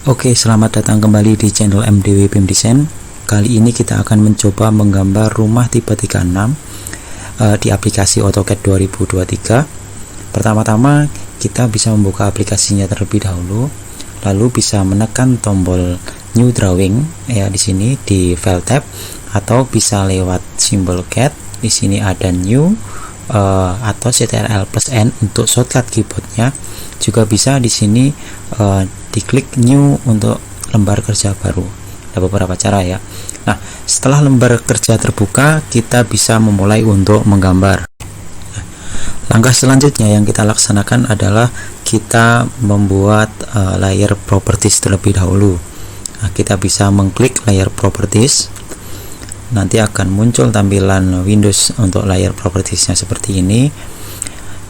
Oke, selamat datang kembali di channel MDW BIM Design. Kali ini kita akan mencoba menggambar rumah tipe 36 di aplikasi AutoCAD 2023. Pertama-tama kita bisa membuka aplikasinya terlebih dahulu, lalu bisa menekan tombol New Drawing ya di sini di File tab, atau bisa lewat simbol CAD. Di sini ada New atau Ctrl+N untuk shortcut keyboardnya. Juga bisa di sini diklik New untuk lembar kerja baru. Ada beberapa cara ya. Nah, setelah lembar kerja terbuka, kita bisa memulai untuk menggambar. Nah, langkah selanjutnya yang kita laksanakan adalah kita membuat layer properties terlebih dahulu. Nah, kita bisa mengklik layer properties. Nanti akan muncul tampilan Windows untuk layer propertiesnya seperti ini.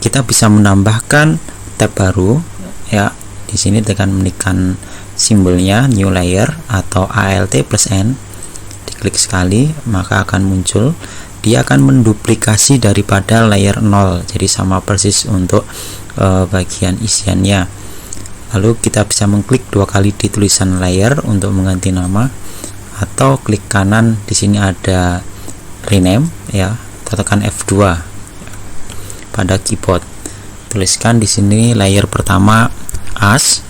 Kita bisa menambahkan tab baru ya. Di sini menekan simbolnya New Layer atau Alt+N, diklik sekali maka akan muncul. Dia akan menduplikasi daripada layer 0, jadi sama persis untuk bagian isiannya. Lalu kita bisa mengklik dua kali di tulisan layer untuk mengganti nama, atau klik kanan. Di sini ada rename ya, atau tekan F2 pada keyboard. Tuliskan di sini layer pertama as.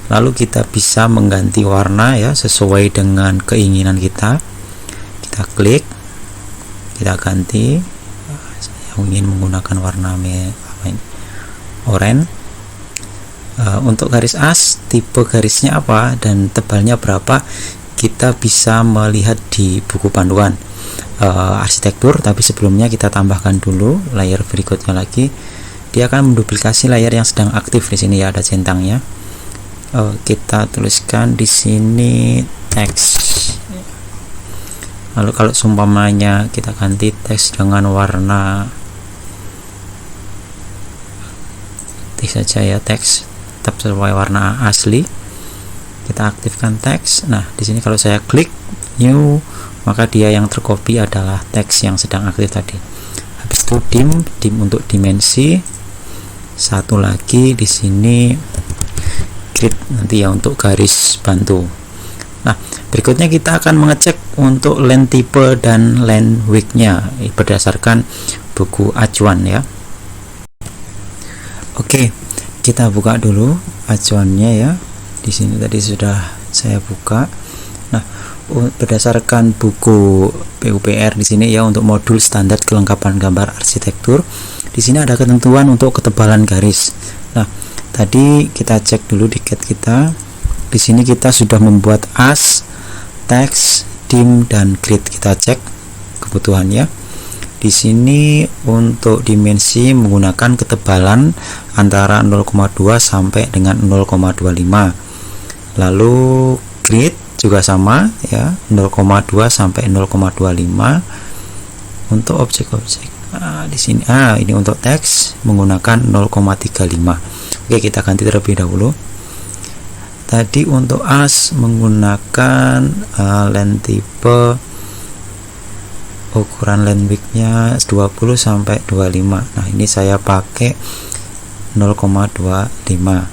Lalu kita bisa mengganti warna ya sesuai dengan keinginan kita. Kita klik, kita ganti. Saya ingin menggunakan warna oranye. Untuk garis as, tipe garisnya apa dan tebalnya berapa, kita bisa melihat di buku panduan arsitektur. Tapi sebelumnya kita tambahkan dulu layer berikutnya lagi. Dia akan menduplikasi layer yang sedang aktif. Di sini ya ada centangnya. Kita tuliskan di sini teks. Lalu kalau seumpamanya kita ganti teks dengan warna saja ya, teks tetap sesuai warna asli. Kita aktifkan teks. Nah, di sini kalau saya klik new, maka dia yang tercopy adalah teks yang sedang aktif tadi. Habis itu dim untuk dimensi. Satu lagi di sini grid nanti ya untuk garis bantu. Nah, berikutnya kita akan mengecek untuk length type dan length width-nya berdasarkan buku acuan ya. Oke, kita buka dulu acuannya ya. Di sini tadi sudah saya buka. Nah, berdasarkan buku PUPR di sini ya, untuk modul standar kelengkapan gambar arsitektur, di sini ada ketentuan untuk ketebalan garis. Nah, tadi kita cek dulu di CAD kita. Di sini kita sudah membuat as, teks, dim, dan grid. Kita cek kebutuhannya. Di sini untuk dimensi menggunakan ketebalan antara 0,2 sampai dengan 0,25. Lalu grid juga sama ya, 0,2 sampai 0,25 untuk objek-objek. Di sini ini untuk teks menggunakan 0,35. Oke, kita ganti terlebih dahulu. Tadi untuk as menggunakan length type, ukuran length width-nya 20 sampai 25. Nah, ini saya pakai 0,25.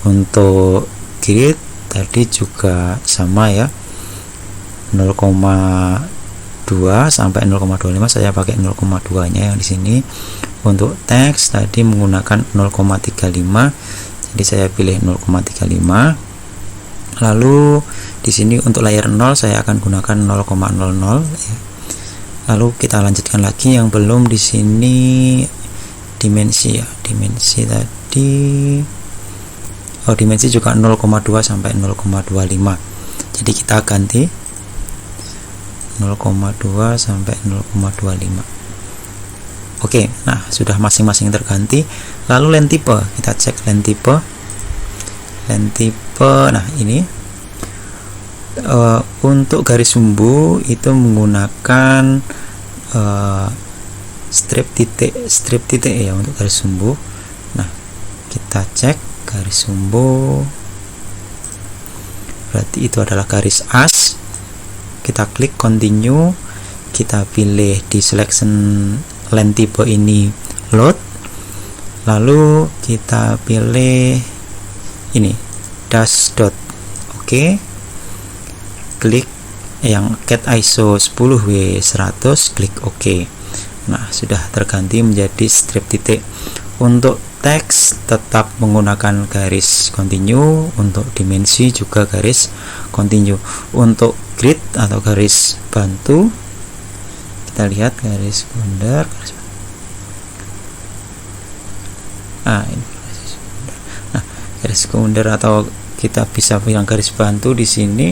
Untuk grid tadi juga sama ya, 0,2 sampai 0,25. Saya pakai 0,2 nya yang di sini. Untuk teks tadi menggunakan 0,35, jadi saya pilih 0,35. Lalu di sini untuk layer 0 saya akan gunakan 0,00 ya. Lalu kita lanjutkan lagi yang belum di sini dimensi ya. Dimensi tadi dimensi juga 0,2 sampai 0,25. Jadi kita ganti 0,2 sampai 0,25. Oke, nah sudah masing-masing terganti. Lalu length type, kita cek length type. Length type, nah ini untuk garis sumbu itu menggunakan strip titik ya untuk garis sumbu. Nah, kita cek garis sumbu, berarti itu adalah garis as. Kita klik continue, kita pilih di selection length type ini load, lalu kita pilih ini dash dot. Oke, klik yang cat ISO 10W100, klik OK. Nah, sudah terganti menjadi strip titik. Untuk teks tetap menggunakan garis continue, untuk dimensi juga garis continue. Untuk grid atau garis bantu, kita lihat garis bundar. Ini garis bundar atau kita bisa bilang garis bantu. Di sini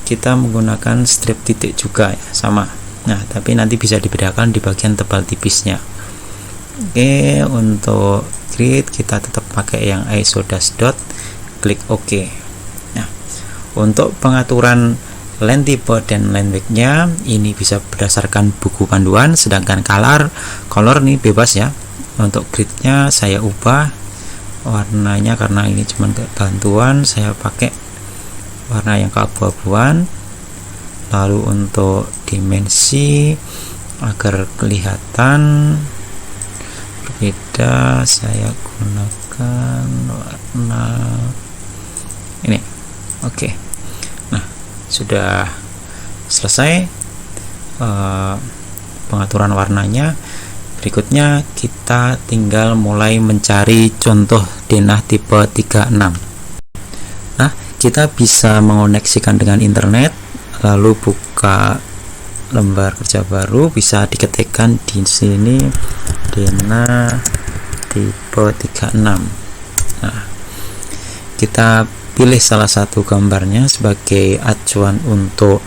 kita menggunakan strip titik juga ya, sama. Nah, tapi nanti bisa dibedakan di bagian tebal tipisnya. Oke, untuk grid kita tetap pakai yang ISO dash dot, klik OK. Nah, untuk pengaturan line type dan line weight-nya ini bisa berdasarkan buku panduan, sedangkan color nih bebas ya. Untuk gridnya saya ubah warnanya, karena ini cuma bantuan, saya pakai warna yang keabu-abuan. Lalu untuk dimensi agar kelihatan berbeda, saya gunakan warna ini. Oke. Nah, sudah selesai pengaturan warnanya. Berikutnya kita tinggal mulai mencari contoh denah tipe 36. Nah, kita bisa mengoneksikan dengan internet, lalu buka lembar kerja baru, bisa diketikkan di sini denah tipe 36. Nah, kita pilih salah satu gambarnya sebagai acuan untuk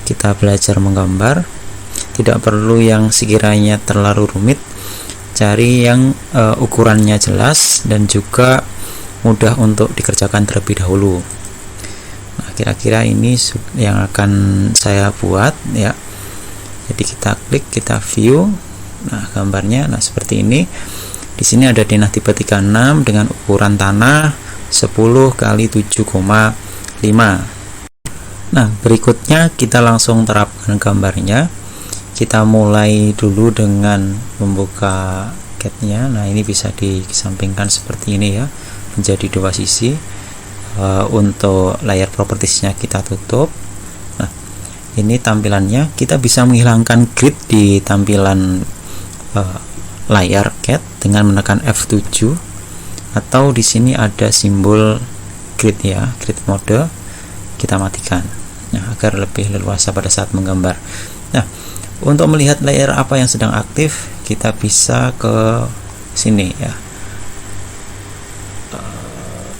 kita belajar menggambar. Tidak perlu yang sekiranya terlalu rumit, cari yang ukurannya jelas dan juga mudah untuk dikerjakan terlebih dahulu. Nah, kira-kira ini yang akan saya buat ya. Jadi kita klik, kita view. Nah, gambarnya seperti ini. Di sini ada denah tipe 36 dengan ukuran tanah 10 kali 7,5. Nah, berikutnya kita langsung terapkan gambarnya. Kita mulai dulu dengan membuka cat-nya. Nah, ini bisa disampingkan seperti ini ya, menjadi dua sisi. Untuk layar propertiesnya kita tutup. Nah, ini tampilannya. Kita bisa menghilangkan grid di tampilan layar cat dengan menekan F7, atau di sini ada simbol grid ya, grid mode, kita matikan. Nah, agar lebih leluasa pada saat menggambar. Nah, untuk melihat layar apa yang sedang aktif, kita bisa ke sini ya.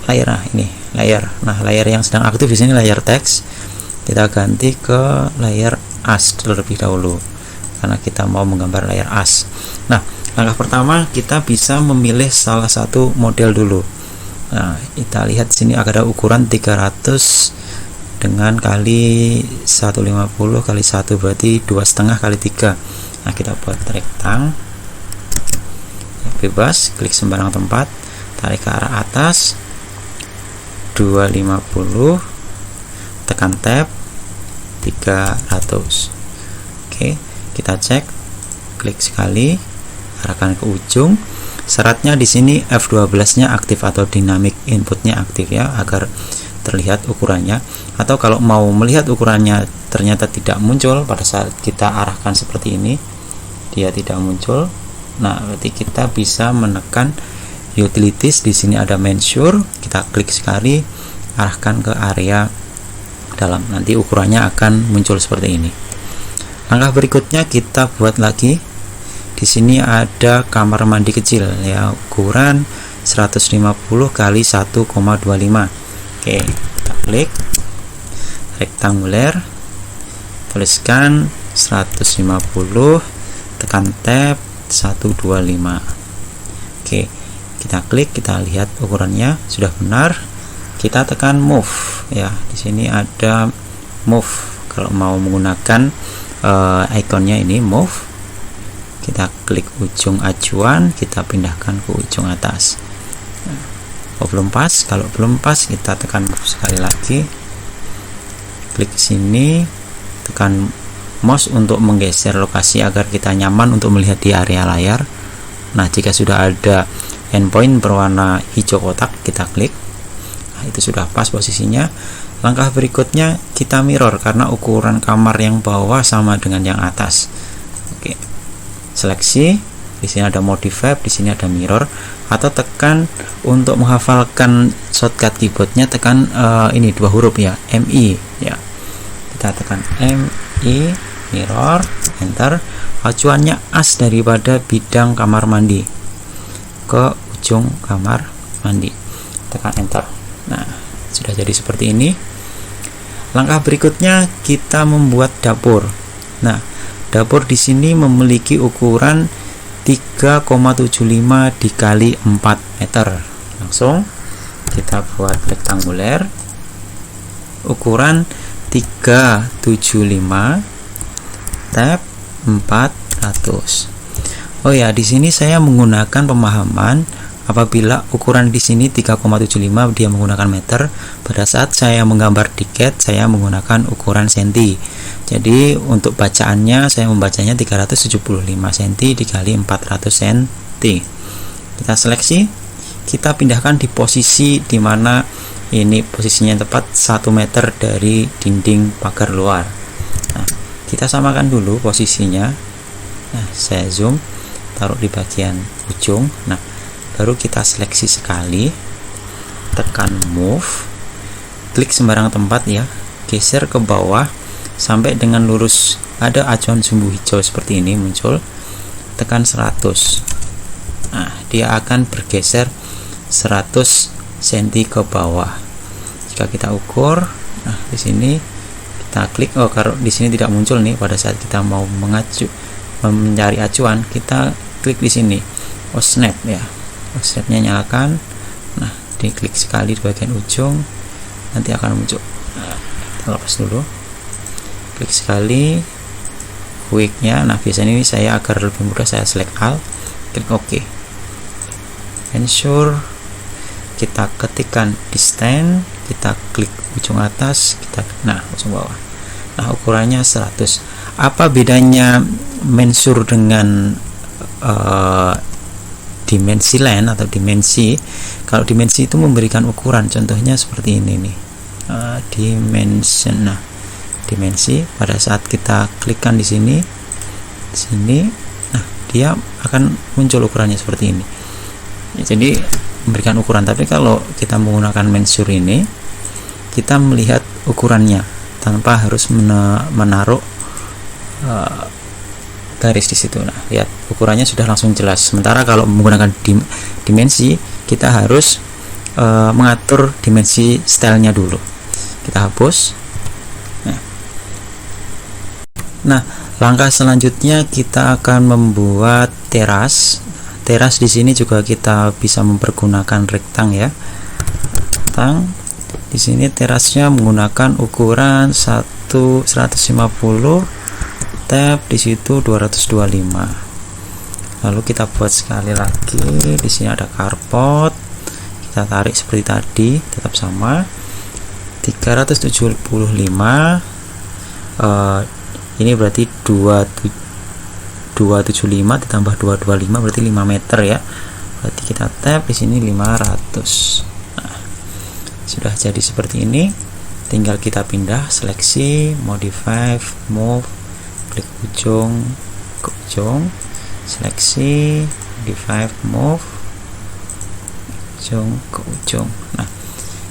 Layar. Nah, layar yang sedang aktif di sini layar teks. Kita ganti ke layar as terlebih dahulu, karena kita mau menggambar layar as. Nah, langkah pertama kita bisa memilih salah satu model dulu. Nah, kita lihat sini ada ukuran 300 dengan kali 150 kali 1, berarti 2,5 kali 3. Nah, kita buat rektang bebas, klik sembarang tempat, tarik ke arah atas 250, tekan tab 300. Oke, kita cek, klik sekali, arahkan ke ujung. Syaratnya di sini F12-nya aktif atau dynamic inputnya aktif ya, agar terlihat ukurannya. Atau kalau mau melihat ukurannya ternyata tidak muncul pada saat kita arahkan seperti ini, dia tidak muncul. Nah, berarti kita bisa menekan utilities. Di sini ada measure, kita klik sekali, arahkan ke area dalam, nanti ukurannya akan muncul seperti ini. Langkah berikutnya kita buat lagi. Di sini ada kamar mandi kecil ya, ukuran 150 kali 1,25. Oke, kita klik rektanguler, tuliskan 150, tekan tab 125. Oke, kita klik, kita lihat ukurannya sudah benar. Kita tekan move ya. Di sini ada move. Kalau mau menggunakan ikonnya ini move, kita klik ujung acuan, kita pindahkan ke ujung atas. Belum pas. Kalau belum pas, kita tekan sekali lagi, klik sini, tekan mouse untuk menggeser lokasi agar kita nyaman untuk melihat di area layar. Nah, jika sudah ada endpoint berwarna hijau kotak, kita klik. Nah, itu sudah pas posisinya. Langkah berikutnya kita mirror karena ukuran kamar yang bawah sama dengan yang atas. Oke, seleksi, di sini ada modify, di sini ada mirror, atau tekan untuk menghafalkan shortcut keyboardnya, tekan ini 2 huruf ya, MI ya. Kita tekan MI, mirror, enter. Acuannya as daripada bidang kamar mandi ke ujung kamar mandi, tekan enter. Nah, sudah jadi seperti ini. Langkah berikutnya kita membuat dapur. Nah, dapur di sini memiliki ukuran 3,75 dikali 4 meter. Langsung kita buat rektanguler, ukuran 375 tab 400. Oh ya, di sini saya menggunakan pemahaman apabila ukuran di sini 3,75 dia menggunakan meter, pada saat saya menggambar tiket saya menggunakan ukuran senti. Jadi untuk bacaannya saya membacanya 375 cm dikali 400 cm. Kita seleksi, kita pindahkan di posisi dimana ini posisinya tepat 1 meter dari dinding pagar luar. Nah, kita samakan dulu posisinya. Nah, saya zoom, taruh di bagian ujung. Nah, baru kita seleksi sekali, tekan move, klik sembarang tempat ya, geser ke bawah sampai dengan lurus. Ada acuan sumbu hijau seperti ini muncul, tekan 100. Nah, dia akan bergeser 100 cm ke bawah. Jika kita ukur, nah di sini kita klik. Oh, kalau di sini tidak muncul nih pada saat kita mau mencari acuan, kita klik di sini. Oh, snap ya. Snapnya nyalakan. Nah, diklik sekali di bagian ujung, nanti akan muncul. Nah, kita lepas dulu, klik sekali quicknya. Nah, biasanya ini saya agar lebih mudah saya select all, klik OK, ensure, kita ketikkan distance, kita klik ujung atas, nah ujung bawah. Nah, ukurannya 100. Apa bedanya mensur dengan dimensi line atau dimensi? Kalau dimensi itu memberikan ukuran, contohnya seperti ini nih, dimension. Nah, dimensi pada saat kita klikkan di sini, nah dia akan muncul ukurannya seperti ini ya, jadi memberikan ukuran. Tapi kalau kita menggunakan mensur ini, kita melihat ukurannya tanpa harus menaruh garis di situ. Nah, lihat ukurannya sudah langsung jelas. Sementara kalau menggunakan dimensi, kita harus mengatur dimensi stylenya dulu. Kita hapus. Nah, langkah selanjutnya kita akan membuat teras. Teras di sini juga kita bisa mempergunakan rektang ya. Rektang. Di sini terasnya menggunakan ukuran 150 tab, di situ 225. Lalu kita buat sekali lagi. Di sini ada carport. Kita tarik seperti tadi, tetap sama. 375. Ini berarti 275 ditambah 225 berarti 5 meter ya. Berarti kita tab di sini 500. Nah, sudah jadi seperti ini. Tinggal kita pindah, seleksi, modify, move, klik ujung ke ujung, seleksi, modify, move, ujung ke ujung. Nah,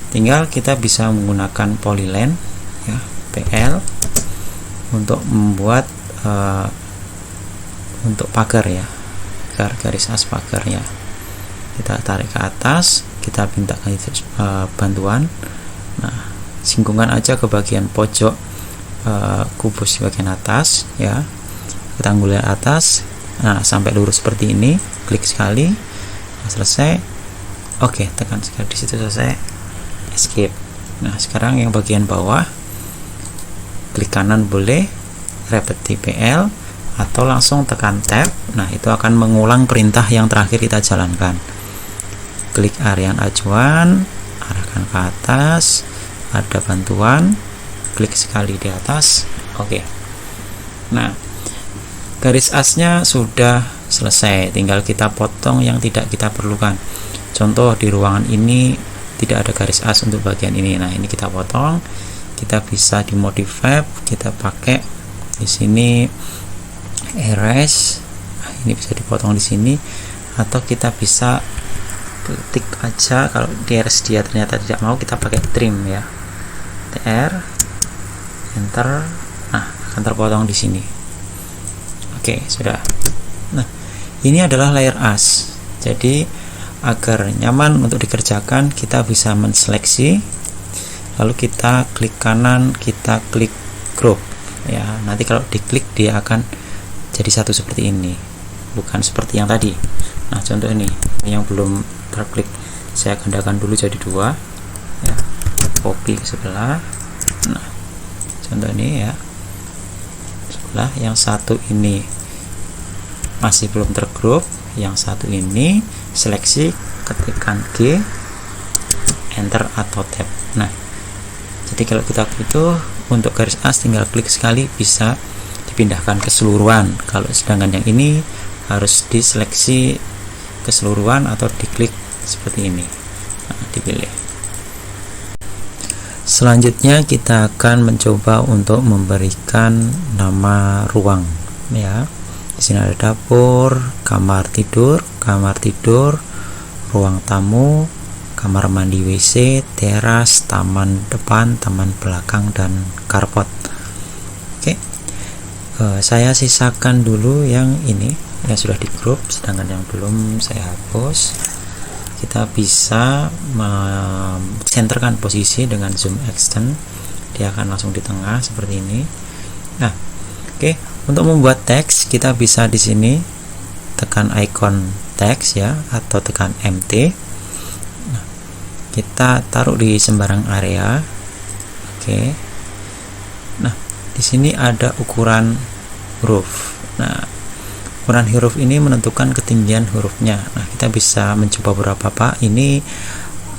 tinggal kita bisa menggunakan polyline ya, PL untuk membuat untuk pagar ya, garis as pagar ya. Kita tarik ke atas, kita minta bantuan. Nah, singgungan aja ke bagian pojok kubus di bagian atas ya, rektanguler atas. Nah, sampai lurus seperti ini, klik sekali. Nah, selesai. Oke, tekan sekali di situ, selesai, escape. Nah, sekarang yang bagian bawah, klik kanan boleh, repeat TPL, atau langsung tekan tab. Nah, itu akan mengulang perintah yang terakhir kita jalankan. Klik area acuan, arahkan ke atas, ada bantuan, klik sekali di atas. Oke. Nah, garis asnya sudah selesai, tinggal kita potong yang tidak kita perlukan. Contoh di ruangan ini tidak ada garis as untuk bagian ini. Nah, ini kita potong. Kita bisa dimodify, kita pakai di sini erase. Nah, ini bisa dipotong di sini, atau kita bisa ketik aja. Kalau di erase dia ternyata tidak mau, kita pakai trim ya, tr, enter. Nah, akan terpotong di sini. Oke, sudah. Nah, ini adalah layer as. Jadi agar nyaman untuk dikerjakan, kita bisa menseleksi, lalu kita klik kanan, kita klik group ya. Nanti kalau diklik dia akan jadi satu seperti ini, bukan seperti yang tadi. Nah, contoh ini yang belum terklik, saya gandakan dulu jadi 2 ya, copy ke sebelah. Nah, contoh ini ya, sebelah yang satu ini masih belum tergroup, yang satu ini seleksi, ketikkan G, enter atau tab. Nah, jadi kalau kita butuh untuk garis as, tinggal klik sekali bisa dipindahkan keseluruhan. Kalau sedangkan yang ini harus diseleksi keseluruhan atau diklik seperti ini. Nah, dipilih. Selanjutnya kita akan mencoba untuk memberikan nama ruang ya. Di sini ada dapur, kamar tidur, ruang tamu, kamar mandi WC, teras, taman depan, taman belakang, dan carport. Oke, saya sisakan dulu yang ini yang sudah di grup, sedangkan yang belum saya hapus. Kita bisa senterkan posisi dengan zoom extend, dia akan langsung di tengah seperti ini. Nah, oke, untuk membuat teks kita bisa di sini tekan icon teks ya, atau tekan MT. Nah, kita taruh di sembarang area. Oke. Nah, di sini ada ukuran huruf. Nah, ukuran huruf ini menentukan ketinggian hurufnya. Nah, kita bisa mencoba berapa Pak. Ini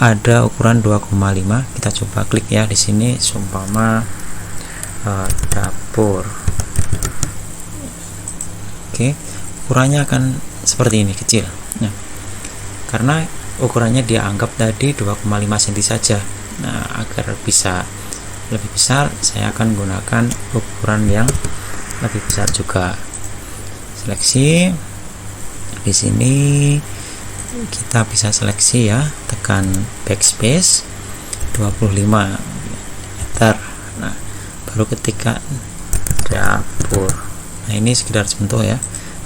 ada ukuran 2,5. Kita coba klik ya di sini, seumpama dapur. Oke, ukurannya akan seperti ini, kecil. Nah, karena ukurannya dia anggap tadi 2,5 cm saja. Nah, agar bisa lebih besar, saya akan gunakan ukuran yang lebih besar juga. Seleksi. Di sini kita bisa seleksi ya, tekan backspace 25, enter. Nah, baru ketika dapur. Nah, ini sekedar contoh ya,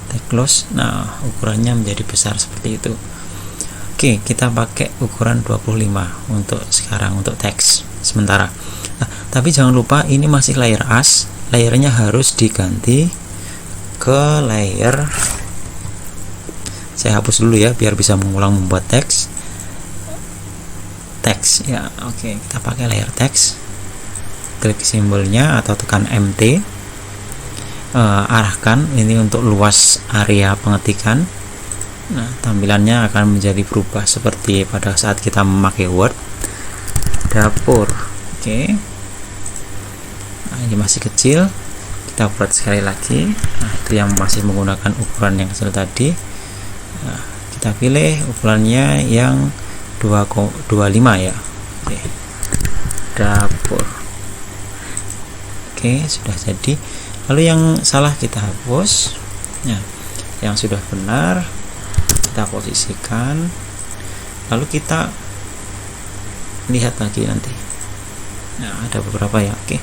tag close. Nah, ukurannya menjadi besar seperti itu. Oke, kita pakai ukuran 25 untuk sekarang, untuk teks sementara. Nah, tapi jangan lupa ini masih layer as, layernya harus diganti ke layer, saya hapus dulu ya biar bisa mengulang membuat teks ya. Oke, kita pakai layer teks, klik simbolnya atau tekan MT. Arahkan ini untuk luas area pengetikan. Nah, tampilannya akan menjadi berubah seperti pada saat kita memakai Word. Dapur. Oke. Nah, ini masih kecil, kita buat sekali lagi. Nah, itu yang masih menggunakan ukuran yang kecil tadi. Nah, kita pilih ukurannya yang 2,25 ya. Oke. Dapur. Oke, sudah jadi. Lalu yang salah kita hapus. Nah, yang sudah benar kita posisikan. Lalu kita lihat lagi nanti. Nah, ada beberapa ya. Oke,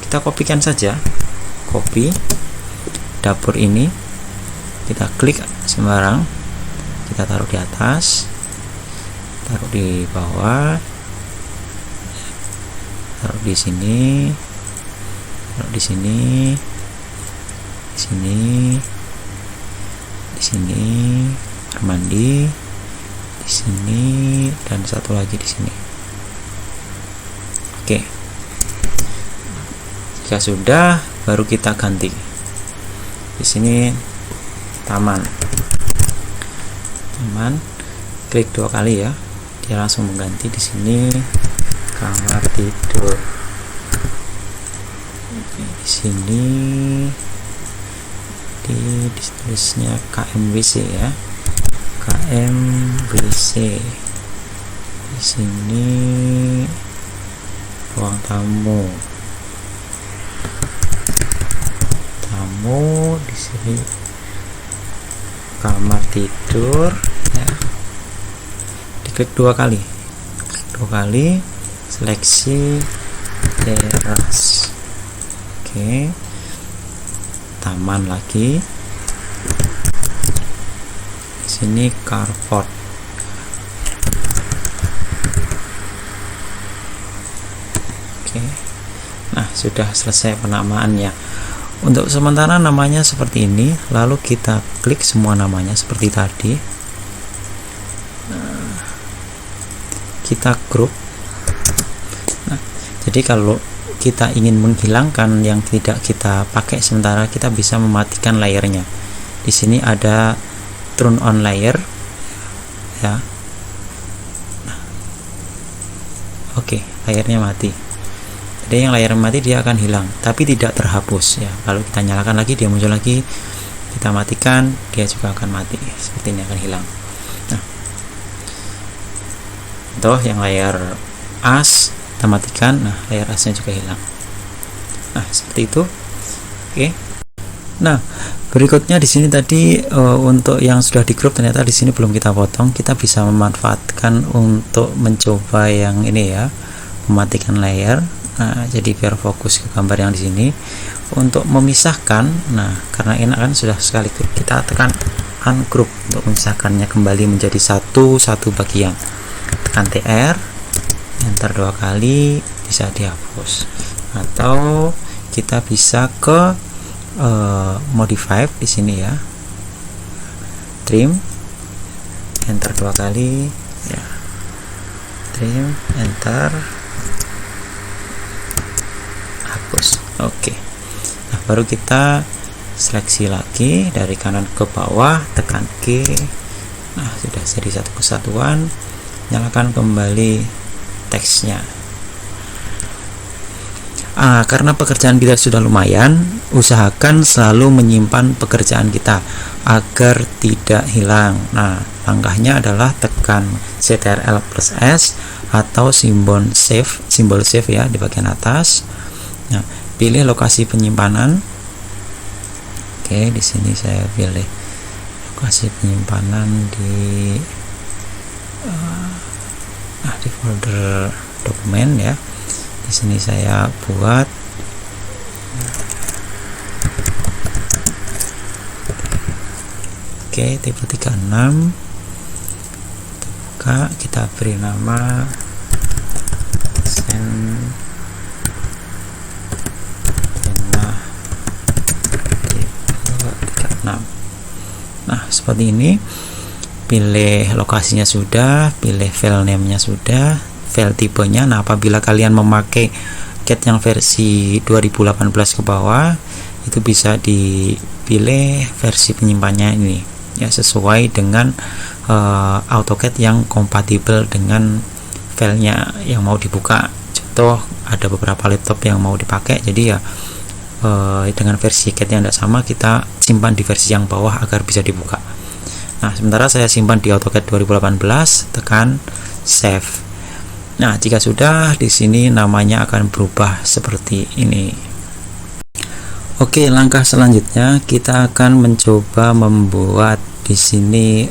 kita kopikan saja. Copy dapur ini, kita klik sembarang, kita taruh di atas, taruh di bawah, taruh di sini, taruh di sini, di sini, di sini, kamar mandi, di sini, dan satu lagi di sini. Oke, jika sudah, baru kita ganti. Di sini taman, klik 2 kali ya, dia langsung mengganti. Di sini kamar tidur. Oke, di sini ditulisnya KMWC ya, KMWC. Di sini ruang tamu, di sini kamar tidur ya. Diklik dua kali, seleksi teras. Oke, taman lagi, di sini carport. Oke, nah sudah selesai penamaannya. Untuk sementara namanya seperti ini, lalu kita klik semua namanya seperti tadi. Nah, kita grup. Nah, jadi kalau kita ingin menghilangkan yang tidak kita pakai sementara, kita bisa mematikan layernya. Di sini ada turn on layer ya. Nah, oke, layernya mati. Jadi yang layar mati dia akan hilang, tapi tidak terhapus ya. Kalau kita nyalakan lagi, dia muncul lagi. Kita matikan, dia juga akan mati. Seperti ini akan hilang. Nah, toh yang layar as kita matikan, nah layar asnya juga hilang. Nah, seperti itu. Oke. Nah, berikutnya di sini tadi untuk yang sudah di grup, ternyata di sini belum kita potong. Kita bisa memanfaatkan untuk mencoba yang ini ya, mematikan layar. Nah, jadi biar fokus ke gambar yang di sini. Untuk memisahkan, nah karena enak kan sudah sekali kita tekan ungroup untuk memisahkannya kembali menjadi satu bagian. Tekan TR, enter 2 kali, bisa dihapus. Atau kita bisa ke modify di sini ya, trim, enter 2 kali ya, trim, enter, hapus. Oke. Nah, baru kita seleksi lagi dari kanan ke bawah, tekan G. Nah, sudah jadi satu kesatuan. Nyalakan kembali teksnya. Karena pekerjaan kita sudah lumayan, usahakan selalu menyimpan pekerjaan kita agar tidak hilang. Nah, langkahnya adalah tekan Ctrl+S atau simbol save ya di bagian atas. Nah, pilih lokasi penyimpanan. Oke, di sini saya pilih lokasi penyimpanan di folder dokumen ya. Di sini saya buat tipe 36. Kita beri nama Nah, seperti ini. Pilih lokasinya sudah, pilih file name-nya sudah, file tipenya. Nah, apabila kalian memakai CAD yang versi 2018 ke bawah, itu bisa dipilih versi penyimpannya ini ya, sesuai dengan AutoCAD yang kompatibel dengan filenya yang mau dibuka. Contoh, ada beberapa laptop yang mau dipakai, jadi ya dengan versi CAD yang tidak sama, kita simpan di versi yang bawah agar bisa dibuka. Nah, sementara saya simpan di AutoCAD 2018, tekan save. Nah, jika sudah, di sini namanya akan berubah seperti ini. Oke, langkah selanjutnya kita akan mencoba membuat di sini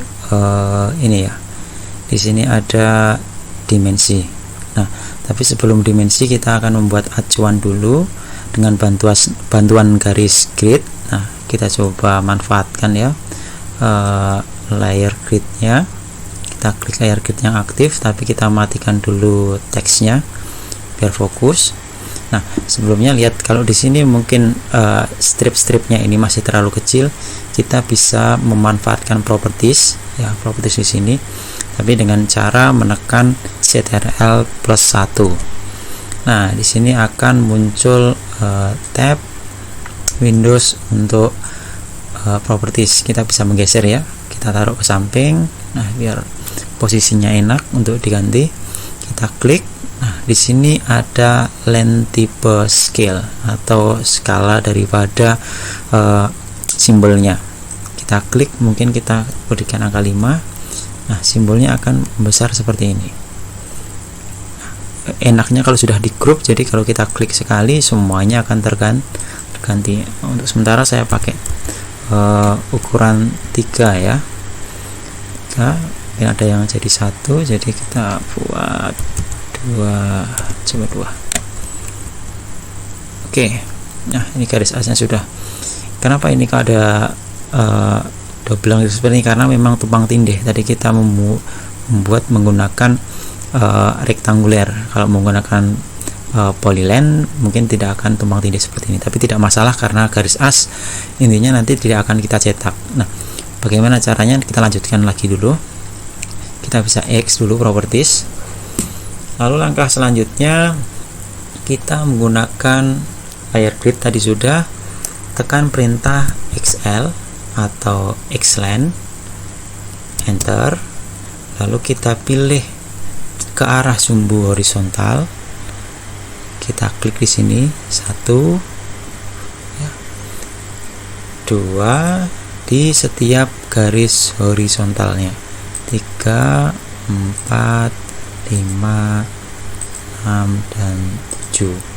ini ya. Di sini ada dimensi. Nah, tapi sebelum dimensi kita akan membuat acuan dulu dengan bantuan garis grid. Nah, kita coba manfaatkan ya layer gridnya. Kita klik layer grid yang aktif, tapi kita matikan dulu teksnya biar fokus. Nah, sebelumnya lihat kalau di sini mungkin strip-stripnya ini masih terlalu kecil, kita bisa memanfaatkan properties ya, properties di sini, tapi dengan cara menekan Ctrl+1. Nah, di sini akan muncul tab Windows untuk properties. Kita bisa menggeser ya, kita taruh ke samping. Nah, biar posisinya enak untuk diganti, kita klik. Nah, di sini ada len type scale atau skala daripada simbolnya. Kita klik, mungkin kita berikan angka 5. Nah, simbolnya akan membesar seperti ini. enaknya kalau sudah di grup, jadi kalau kita klik sekali semuanya akan terganti. Untuk sementara saya pakai ukuran 3 ya. Mungkin ada yang jadi 1, jadi kita buat 2, coba 2. Oke, nah ini garis asnya sudah. Kenapa ini kalau ada doblang seperti ini? Karena memang tumpang tindih. Tadi kita membuat menggunakan rektanguler. Kalau menggunakan polyline mungkin tidak akan tumpang tindih seperti ini, tapi tidak masalah karena garis as intinya nanti tidak akan kita cetak. Nah, bagaimana caranya? Kita lanjutkan lagi dulu. Kita bisa X dulu properties. Lalu langkah selanjutnya kita menggunakan layer grid tadi sudah, tekan perintah XL atau Xline, enter, lalu kita pilih ke arah sumbu horizontal, kita klik di sini 1, 2 di setiap garis horizontalnya, 3, 4, 5, 6 dan 7.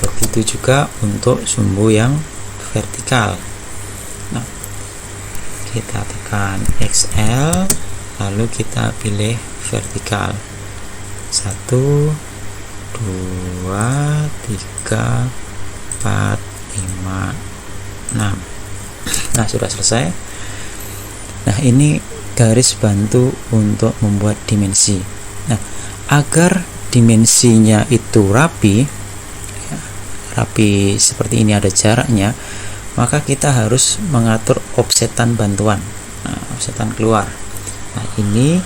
Begitu juga untuk sumbu yang vertikal. Nah, kita tekan XL, lalu kita pilih vertikal, 1, 2, 3, 4, 5, 6. Nah, sudah selesai. Nah, ini garis bantu untuk membuat dimensi. Nah, agar dimensinya itu rapi seperti ini, ada jaraknya, maka kita harus mengatur offsetan bantuan. Nah, offsetan keluar. Nah, ini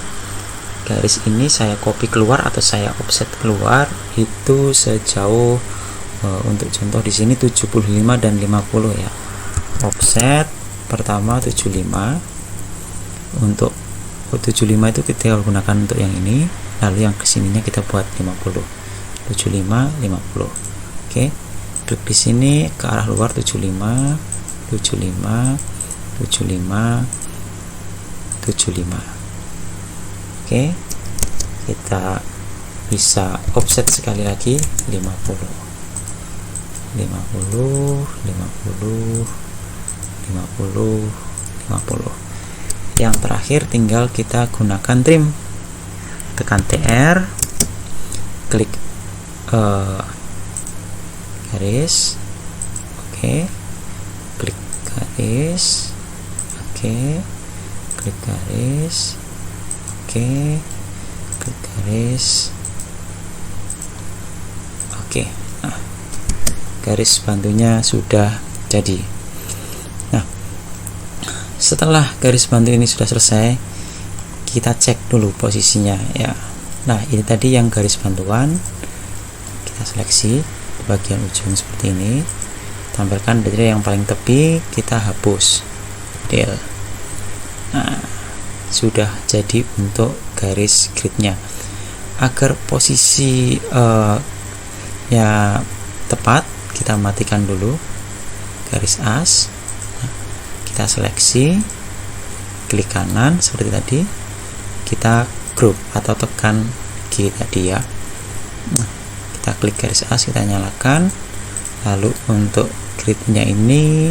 garis ini saya copy keluar atau saya offset keluar itu sejauh untuk contoh di sini 75 dan 50 ya. Offset pertama 75. Untuk 75 itu kita gunakan untuk yang ini, lalu yang kesininya kita buat 50. 75 50. Oke. Klik di sini ke arah luar 75 75 75 75. Oke, kita bisa offset sekali lagi 50 50 50 50 50. Yang terakhir tinggal kita gunakan trim, tekan TR, klik garis, oke, klik garis, oke, klik garis, oke, klik garis, oke. Nah, garis bantunya sudah jadi. Nah, setelah garis bantu ini sudah selesai, kita cek dulu posisinya ya. Nah, ini tadi yang garis bantuan, kita seleksi bagian ujung seperti ini, tampilkan dari yang paling tepi, kita hapus del. Nah, sudah jadi untuk garis gridnya. Agar posisi ya tepat, kita matikan dulu garis as. Nah, kita seleksi, klik kanan seperti tadi, kita group atau tekan G tadi ya. Nah, kita klik garis as, kita nyalakan, lalu untuk gridnya ini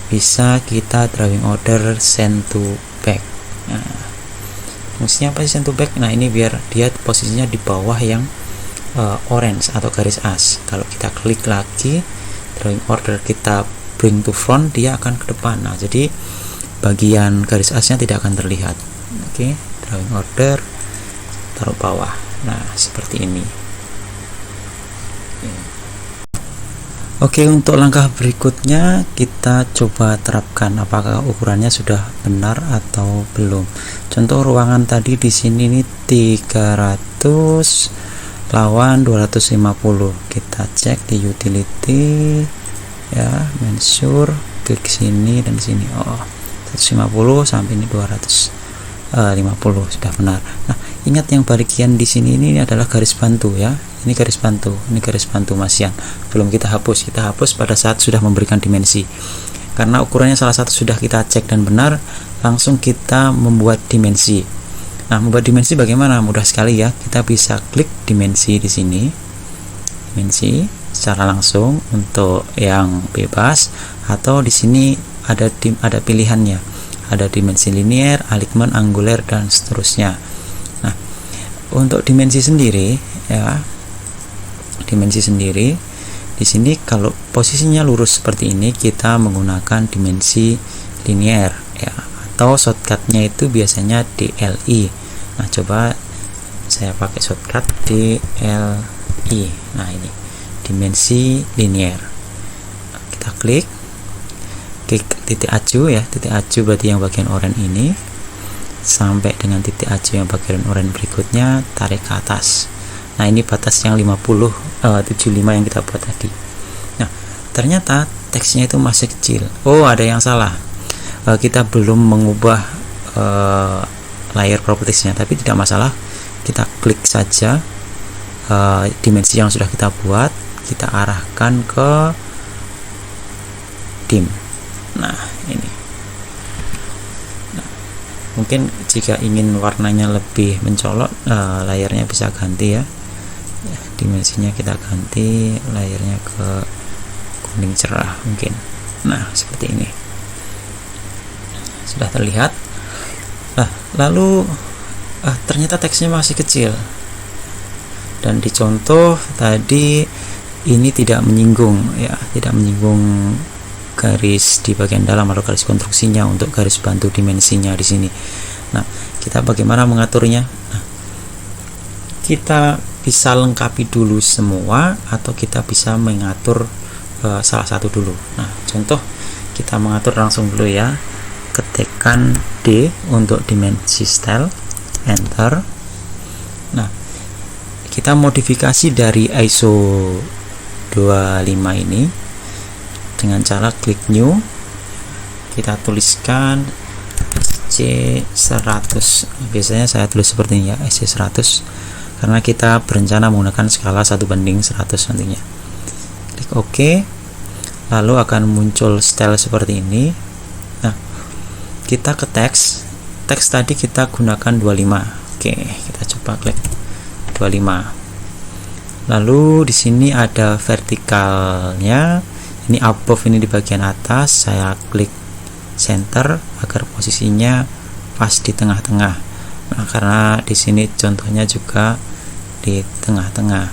bisa kita drawing order send to back. Nah, fungsinya apa sih send to back? Nah, ini biar dia posisinya di bawah yang orange atau garis as. Kalau kita klik lagi drawing order, kita bring to front, dia akan ke depan. Nah, jadi bagian garis asnya tidak akan terlihat. Oke, drawing order taruh bawah. Nah, seperti ini. Oke, untuk langkah berikutnya kita coba terapkan apakah ukurannya sudah benar atau belum. Contoh ruangan tadi di sini ini 300 lawan 250. Kita cek di utility ya, mensure, klik sini dan sini. Oh, 150 sampai ini 250 sudah benar. Nah, ingat yang bagian di sini ini adalah garis bantu ya. Ini garis bantu, ini garis bantu masian. Belum kita hapus pada saat sudah memberikan dimensi. Karena ukurannya salah satu sudah kita cek dan benar, langsung kita membuat dimensi. Nah, membuat dimensi bagaimana? Mudah sekali ya. Kita bisa klik dimensi di sini. Dimensi secara langsung untuk yang bebas, atau di sini ada pilihannya. Ada dimensi linear, alignment, angular, dan seterusnya. Nah, untuk dimensi sendiri ya. Dimensi sendiri di sini kalau posisinya lurus seperti ini, kita menggunakan dimensi linear ya. Atau shortcutnya itu biasanya DLI. Nah, coba saya pakai shortcut DLI. Nah, ini dimensi linear. Kita klik titik aju ya, titik aju berarti yang bagian oranye ini, sampai dengan titik aju yang bagian oranye berikutnya, tarik ke atas. Nah, ini batas yang 75 yang kita buat tadi. Nah, ternyata teksnya itu masih kecil. Oh, ada yang salah. Kita belum mengubah layer propertiesnya, tapi tidak masalah. Kita klik saja dimensi yang sudah kita buat, kita arahkan ke dim. Nah, ini. Nah, mungkin jika ingin warnanya lebih mencolok, layarnya bisa ganti ya. Dimensinya kita ganti, layarnya ke kuning cerah mungkin. Nah, seperti ini. Sudah terlihat. Nah, lalu ternyata teksnya masih kecil. Dan di contoh tadi ini tidak menyinggung ya, tidak menyinggung garis di bagian dalam atau garis konstruksinya untuk garis bantu dimensinya di sini. Nah, kita bagaimana mengaturnya? Nah, kita bisa lengkapi dulu semua atau kita bisa mengatur salah satu dulu. Nah, contoh kita mengatur langsung dulu ya. Ketikkan D untuk dimensi style, enter. Nah, kita modifikasi dari ISO 25 ini dengan cara klik new, kita tuliskan SC100. Biasanya saya tulis seperti ini ya, SC100, karena kita berencana menggunakan skala 1:100 nantinya. Klik OK, lalu akan muncul style seperti ini. Nah, kita ke teks tadi kita gunakan 25. Oke, kita coba klik 25. Lalu di sini ada vertikalnya. Ini above, ini di bagian atas. Saya klik center agar posisinya pas di tengah-tengah. Nah, karena di sini contohnya juga di tengah-tengah.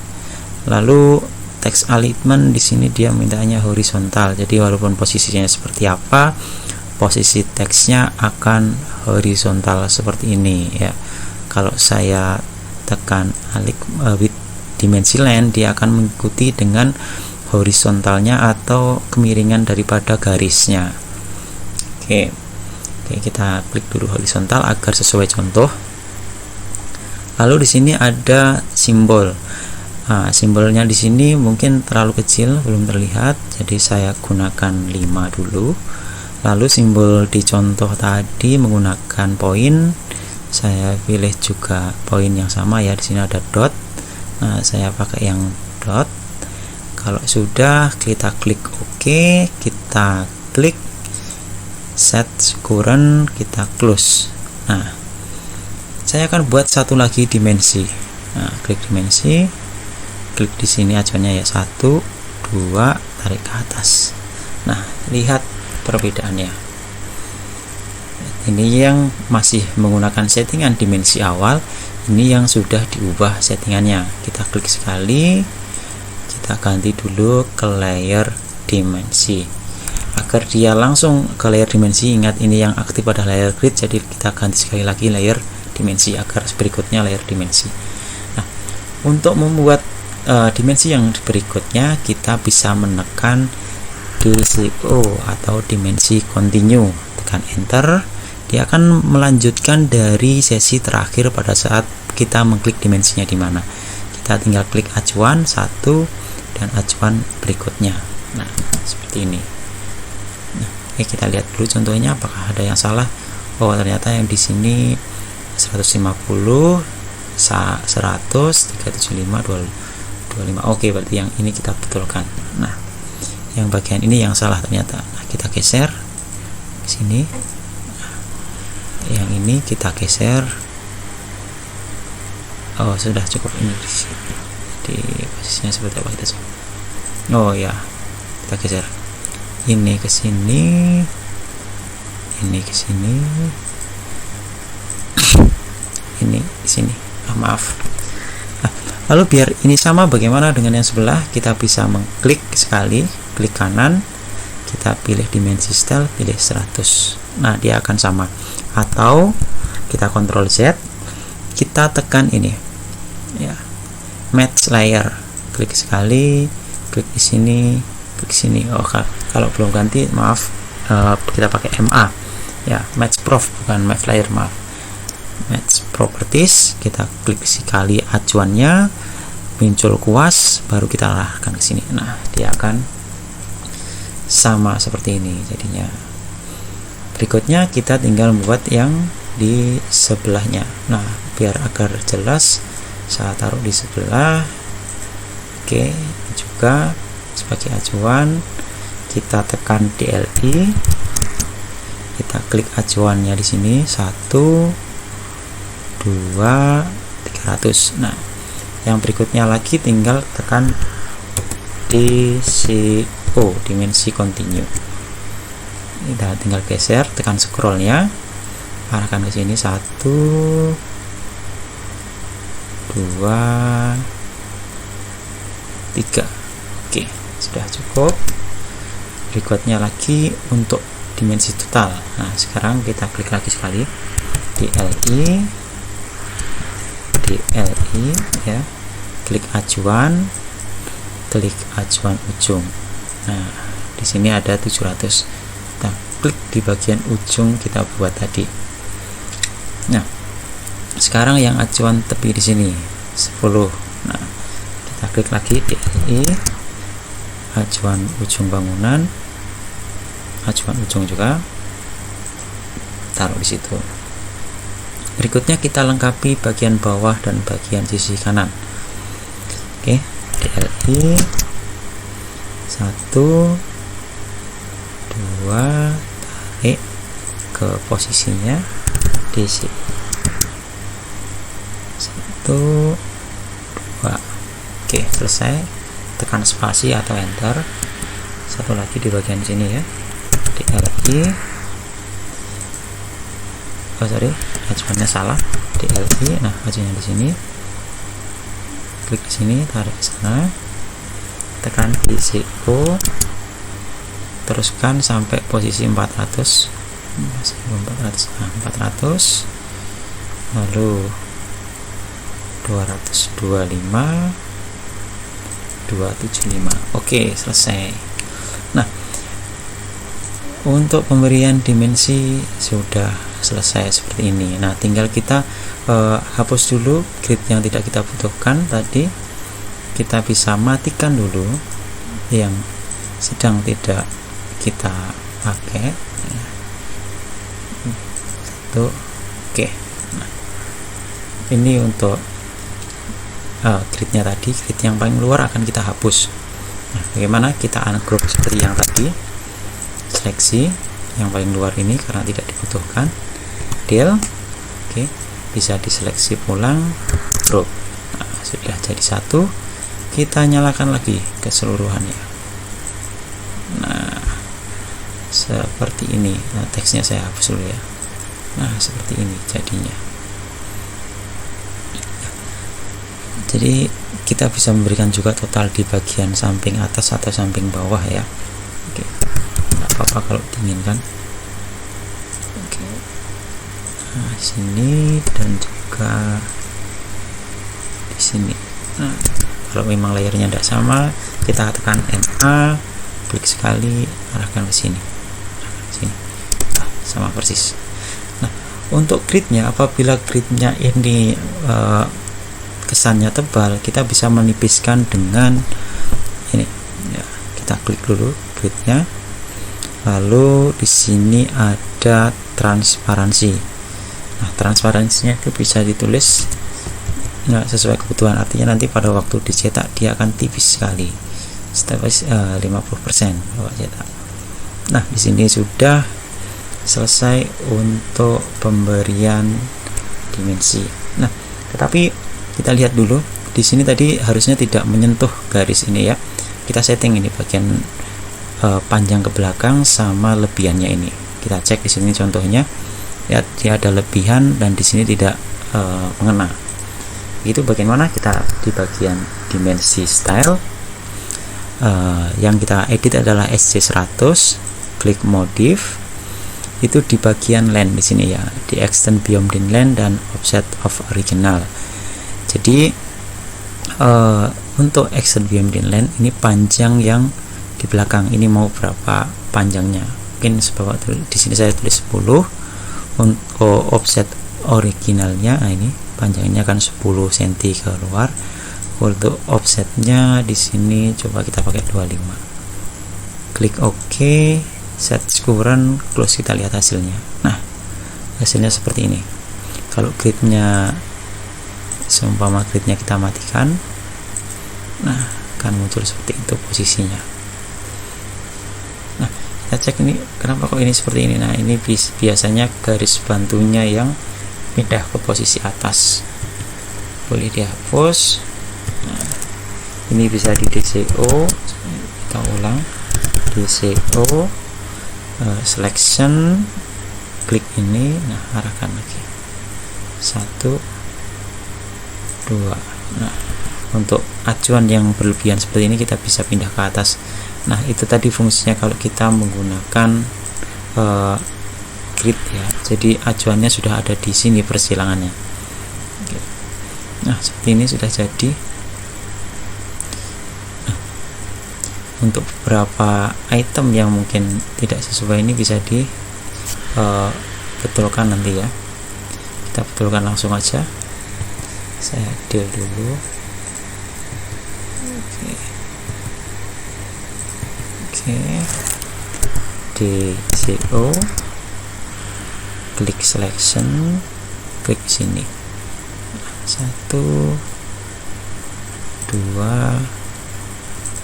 Lalu text alignment di sini dia mintanya horizontal. Jadi walaupun posisinya seperti apa, posisi teksnya akan horizontal seperti ini ya. Kalau saya tekan with dimensi line, dia akan mengikuti dengan horizontalnya atau kemiringan daripada garisnya. Oke, kita klik dulu horizontal agar sesuai contoh. Lalu di sini ada simbol. Nah, simbolnya di sini mungkin terlalu kecil, belum terlihat, jadi saya gunakan 5 dulu. Lalu simbol di contoh tadi menggunakan poin. Saya pilih juga poin yang sama ya. Di sini ada dot. Nah, saya pakai yang dot. Kalau sudah, kita klik OK, kita klik set current, kita close. Nah, saya akan buat satu lagi dimensi. Nah, klik dimensi, klik di sini acuannya ya 1, 2, tarik ke atas. Nah, lihat perbedaannya. Ini yang masih menggunakan settingan dimensi awal, ini yang sudah diubah settingannya. Kita klik sekali, kita ganti dulu ke layer dimensi agar dia langsung ke layer dimensi. Ingat, ini yang aktif pada layer grid, jadi kita ganti sekali lagi layer dimensi agar berikutnya layer dimensi. Nah, untuk membuat dimensi yang berikutnya, kita bisa menekan DCO atau dimensi continue, tekan enter. Dia akan melanjutkan dari sesi terakhir pada saat kita mengklik dimensinya di mana. Kita tinggal klik acuan 1 dan acuan berikutnya. Nah, seperti ini. Nah, oke, kita lihat dulu contohnya apakah ada yang salah. Oh, ternyata yang di sini 150, 100, 375, 25. Oke, berarti yang ini kita betulkan. Nah, yang bagian ini yang salah ternyata. Nah, kita geser ke sini. Yang ini kita geser Oh, sudah cukup ini di posisinya seperti apa kita coba. Oh ya, kita geser ini ke sini, ini ke sini, ini di sini. Maaf. Lalu biar ini sama, bagaimana dengan yang sebelah? Kita bisa mengklik sekali, klik kanan, kita pilih dimensi style, pilih 100. Nah, dia akan sama. Atau kita Ctrl Z, kita tekan ini ya, match layer, klik sekali, klik di sini, klik sini. Oh, kalau belum ganti maaf, kita pakai MA ya, match prof bukan match layer, maaf. Match properties, kita klik sekali acuannya, muncul kuas, baru kita arahkan ke sini. Nah, dia akan sama seperti ini jadinya. Berikutnya kita tinggal membuat yang di sebelahnya. Nah, biar agar jelas, saya taruh di sebelah. Oke, juga sebagai acuan kita tekan DLI, kita klik acuannya di sini 1, 2, 300. Nah, yang berikutnya lagi tinggal tekan DCO, dimensi continue. Kita tinggal geser, tekan scrollnya, arahkan ke sini 1, 2, 3. Oke, sudah cukup. Berikutnya lagi untuk dimensi total. Nah, sekarang kita klik lagi sekali DLI ya, klik acuan, klik acuan ujung. Nah, di sini ada 700. Kita klik di bagian ujung kita buat tadi. Nah, sekarang yang acuan tepi di sini 10. Nah, kita klik lagi DLI, acuan ujung bangunan, acuan ujung juga, taruh di situ. Berikutnya kita lengkapi bagian bawah dan bagian sisi kanan. Oke, DLI 1, 2, tarik ke posisinya DC 1, 2. Oke, selesai. Tekan spasi atau enter. Satu lagi di bagian sini ya, DLI, oh sorry, acuannya salah, DLI. Nah, acuannya di sini, klik di sini, tarik ke sana, tekan DCO, teruskan sampai posisi 400, 400, lalu 225, 275. Oke, selesai. Nah, untuk pemberian dimensi sudah selesai seperti ini. Nah, tinggal kita hapus dulu grid yang tidak kita butuhkan tadi. Kita bisa matikan dulu yang sedang tidak kita pakai. Tuh, oke. Nah, ini untuk gridnya tadi, grid yang paling luar akan kita hapus. Nah, bagaimana kita ungroup seperti yang tadi, seleksi yang paling luar ini karena tidak dibutuhkan, del, oke, bisa diseleksi pulang, group. Nah, sudah jadi satu, kita nyalakan lagi keseluruhannya. Nah, seperti ini. Nah, teksnya saya hapus dulu ya. Nah, seperti ini jadinya. Jadi kita bisa memberikan juga total di bagian samping atas atau samping bawah ya. Oke, nggak apa-apa kalau diinginkan. Oke, nah sini dan juga di sini. Nah, kalau memang layernya tidak sama, kita tekan MA, klik sekali, arahkan ke sini, nah, sama persis. Nah, untuk gridnya, apabila gridnya ini kesannya tebal, kita bisa menipiskan dengan ini ya, kita klik dulu gridnya, lalu di sini ada transparansi. Nah, transparansinya itu bisa ditulis nggak sesuai kebutuhan, artinya nanti pada waktu dicetak dia akan tipis sekali, 50% kalau cetak. Nah, di sini sudah selesai untuk pemberian dimensi. Nah, tetapi Kita lihat dulu di sini tadi harusnya tidak menyentuh garis ini ya. Kita setting ini bagian panjang ke belakang sama lebihannya ini. Kita cek di sini contohnya, lihat dia ada lebihan dan di sini tidak mengena. Itu bagaimana kita di bagian dimensi style, yang kita edit adalah SC100, klik modif, itu di bagian land di sini ya, di extend beyond land dan offset of original. Jadi untuk extend beyond land ini panjang yang di belakang ini mau berapa panjangnya, mungkin sebab di sini saya tulis 10. Untuk offset originalnya, nah ini panjangnya kan 10 cm keluar. Untuk offsetnya di sini coba kita pakai 25. Klik OK, set current, close, kita lihat hasilnya. Nah, hasilnya seperti ini. Kalau gridnya, seumpama gridnya kita matikan, nah akan muncul seperti itu posisinya. Nah, kita cek ini kenapa kok ini seperti ini. Nah, ini biasanya garis bantunya yang pindah ke posisi atas, boleh dihapus. Nah, ini bisa di DCO, kita ulang, DCO, selection, klik ini, nah arahkan lagi 1, 2. Nah, untuk acuan yang berlebihan seperti ini kita bisa pindah ke atas. Nah, itu tadi fungsinya kalau kita menggunakan grid ya. Jadi acuannya sudah ada di sini persilangannya. Nah, seperti ini sudah jadi. Nah, untuk beberapa item yang mungkin tidak sesuai ini bisa di betulkan nanti ya. Kita betulkan langsung aja. Saya deal dulu. Oke. DCO, klik selection, klik sini. 1, 2,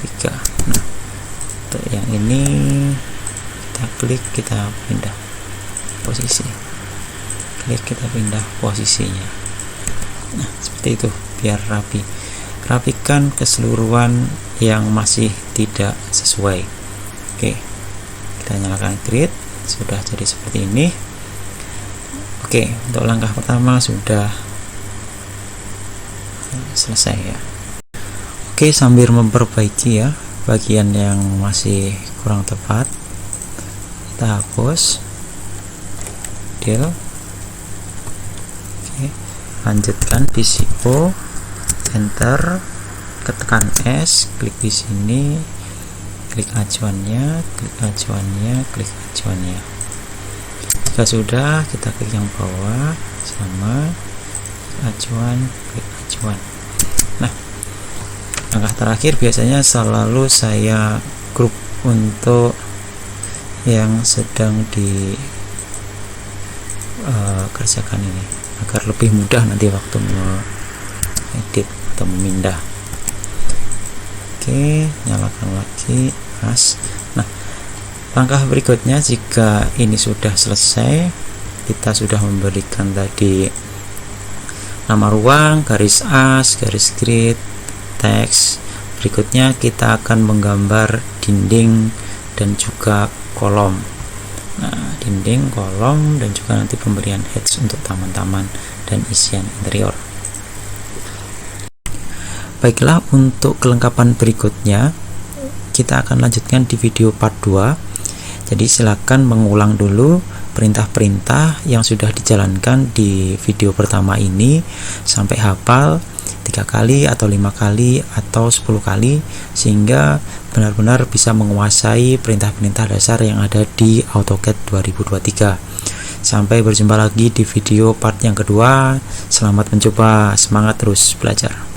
3. Nah, untuk yang ini kita klik, kita pindah posisi. Klik, kita pindah posisinya. Nah, seperti itu biar rapi. Rapikan keseluruhan yang masih tidak sesuai. Oke, kita nyalakan grid, sudah jadi seperti ini. Oke, untuk langkah pertama sudah selesai ya. Oke, sambil memperbaiki ya bagian yang masih kurang tepat, kita hapus, deal. Oke, lanjutkan DCO, enter, tekan S, klik di sini, klik acuannya, klik acuannya, klik acuannya. Jika sudah, kita klik yang bawah sama acuan, klik acuan. Nah, langkah terakhir biasanya selalu saya grup untuk yang sedang dikerjakan ini agar lebih mudah nanti waktu edit atau memindah. Oke, nyalakan lagi as. Nah, langkah berikutnya jika ini sudah selesai, kita sudah memberikan tadi nama ruang, garis as, garis grid, teks. Berikutnya kita akan menggambar dinding dan juga kolom. Nah, dinding, kolom, dan juga nanti pemberian heads untuk taman-taman dan isian interior. Baiklah, untuk kelengkapan berikutnya kita akan lanjutkan di video part 2. Jadi silakan mengulang dulu perintah-perintah yang sudah dijalankan di video pertama ini sampai hafal 3 kali atau 5 kali atau 10 kali sehingga benar-benar bisa menguasai perintah-perintah dasar yang ada di AutoCAD 2023. Sampai berjumpa lagi di video part yang kedua. Selamat mencoba, semangat terus belajar.